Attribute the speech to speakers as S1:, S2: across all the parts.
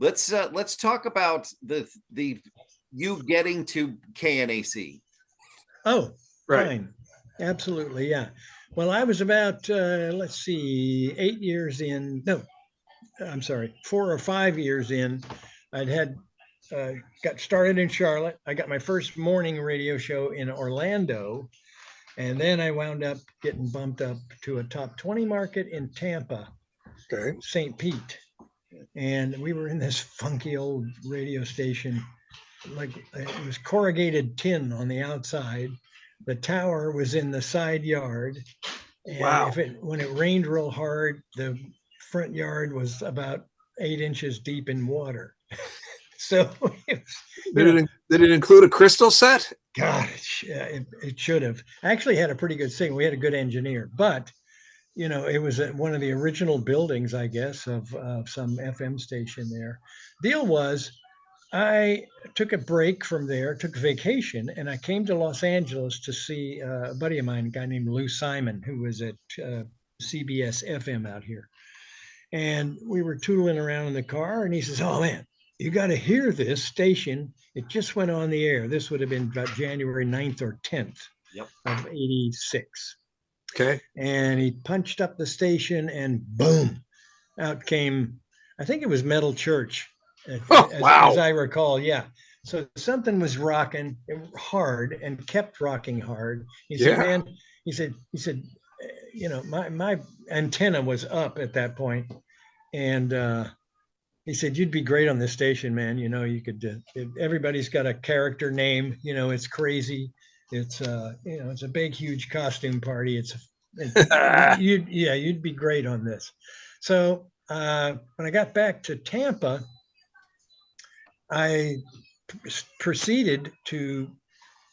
S1: let's talk about the you getting to KNAC.
S2: Oh,
S3: Right.
S2: fine. Absolutely. Yeah. Well, I was about, let's see, 8 years in. No, I'm sorry, 4 or 5 years in. I'd got started in Charlotte. I got my first morning radio show in Orlando. And then I wound up getting bumped up to a top 20 market in Tampa,
S3: Okay.
S2: St. Pete. And we were in this funky old radio station. Like it was corrugated tin on the outside. The tower was in the side yard. And
S3: Wow.
S2: when it rained real hard, the front yard was about 8 inches deep in water. So
S3: Did it include a crystal set?
S2: God, it should have. I actually had a pretty good signal. We had a good engineer, but it was at one of the original buildings, I guess, of some FM station there. Deal was, I took a break from there, took a vacation, and I came to Los Angeles to see a buddy of mine, a guy named Lou Simon, who was at CBS FM out here. And we were tootling around in the car, and he says, "Oh, man, you got to hear this station. It just went on the air." This would have been about January 9th or 10th of 86.
S3: Okay.
S2: And he punched up the station, and boom, out came, I think it was Metal Church. As I recall, yeah. So something was rocking hard and kept rocking hard. He said, "Man," he said, my antenna was up at that point, and he said, "You'd be great on this station, man. You could. Everybody's got a character name. It's crazy. It's it's a big, huge costume party. You'd be great on this." So when I got back to Tampa, I proceeded to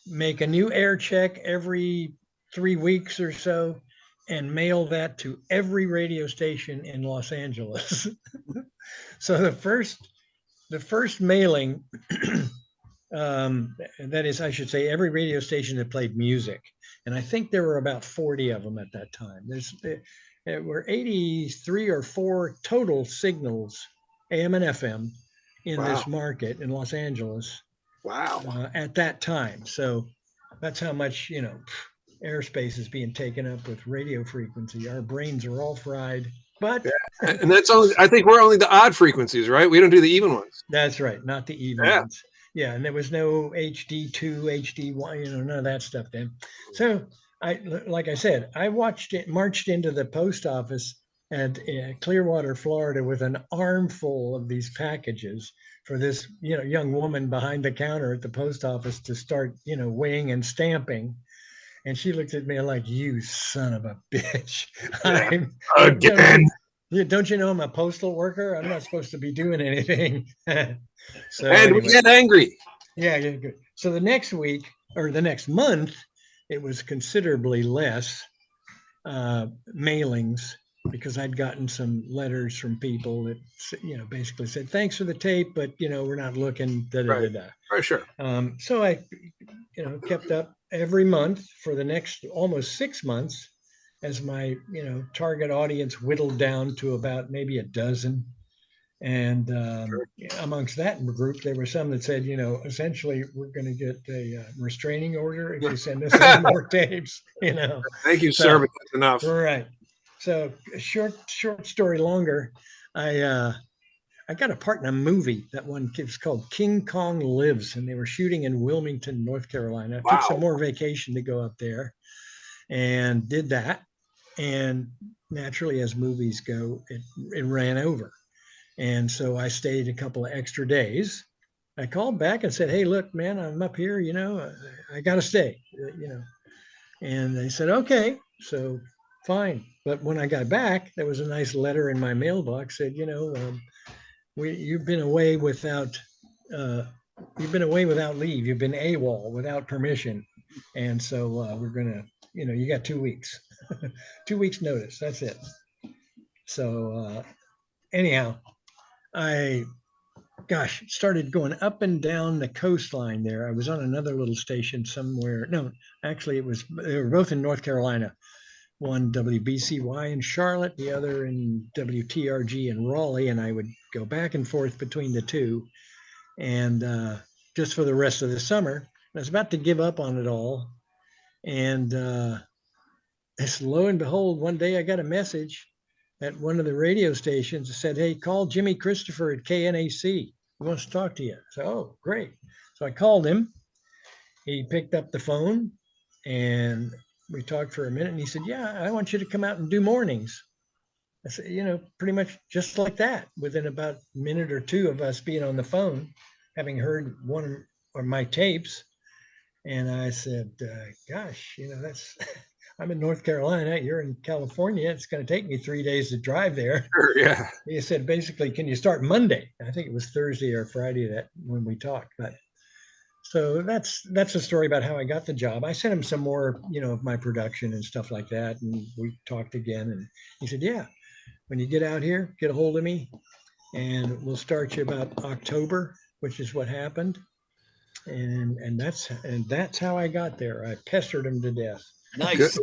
S2: make a new air check every 3 weeks or so and mail that to every radio station in Los Angeles. So the first mailing, that is, I should say, every radio station that played music. And I think there were about 40 of them at that time. There were 83 or 4 total signals, AM and FM, in this market in Los Angeles.
S3: Wow.
S2: At that time. So that's how much, airspace is being taken up with radio frequency. Our brains are all fried, but.
S3: Yeah. And that's only, I think we're only the odd frequencies, right? We don't do the even ones.
S2: That's right. Not the even ones. Yeah. And there was no HD2, HD1, none of that stuff then. So like I said, I marched into the post office at Clearwater, Florida, with an armful of these packages for this, young woman behind the counter at the post office to start, weighing and stamping. And she looked at me like, "You son of a bitch."
S3: Again.
S2: Don't you know I'm a postal worker? I'm not supposed to be doing anything. So
S3: anyway. We get angry.
S2: Yeah, good. So the next week or the next month, it was considerably less mailings, because I'd gotten some letters from people that, basically said, "Thanks for the tape, but, we're not looking."
S3: Right, sure.
S2: So I, kept up every month for the next almost 6 months, as my, target audience whittled down to about maybe a dozen. And amongst that group, there were some that said, essentially, "We're going to get a restraining order if you send us any more tapes."
S3: Thank you, sir, but that's enough.
S2: Right. So short story longer, I got a part in a movie. That one was called King Kong Lives, and they were shooting in Wilmington, North Carolina. I took some more vacation to go up there and did that. And naturally, as movies go, it ran over. And so I stayed a couple of extra days. I called back and said, "Hey, look, man, I'm up here, I got to stay, And they said, "Okay." So fine. But when I got back, there was a nice letter in my mailbox said, "You've been away without leave. You've been AWOL, without permission. And so we're going to, you got 2 weeks, 2 weeks notice. That's it." So anyhow, I started going up and down the coastline there. I was on another little station somewhere. No, actually they were both in North Carolina. one WBCY in Charlotte, the other in WTRG in Raleigh, and I would go back and forth between the two. And just for the rest of the summer, I was about to give up on it all. And lo and behold, one day I got a message at one of the radio stations that said, "Hey, call Jimmy Christopher at KNAC. He wants to talk to you." So, oh, great. So I called him. He picked up the phone and we talked for a minute, and he said, "Yeah, I want you to come out and do mornings." I said, pretty much just like that, within about a minute or two of us being on the phone, having heard one of my tapes. And I said, gosh, that's, I'm in North Carolina, you're in California. It's going to take me 3 days to drive there.
S3: Sure, yeah.
S2: He said, basically, can you start Monday? I think it was Thursday or Friday that when we talked. But so that's a story about how I got the job. I sent him some more, of my production and stuff like that. And we talked again. And he said, yeah, when you get out here, get a hold of me and we'll start you about October, which is what happened. And that's how I got there. I pestered him to death.
S1: Nice.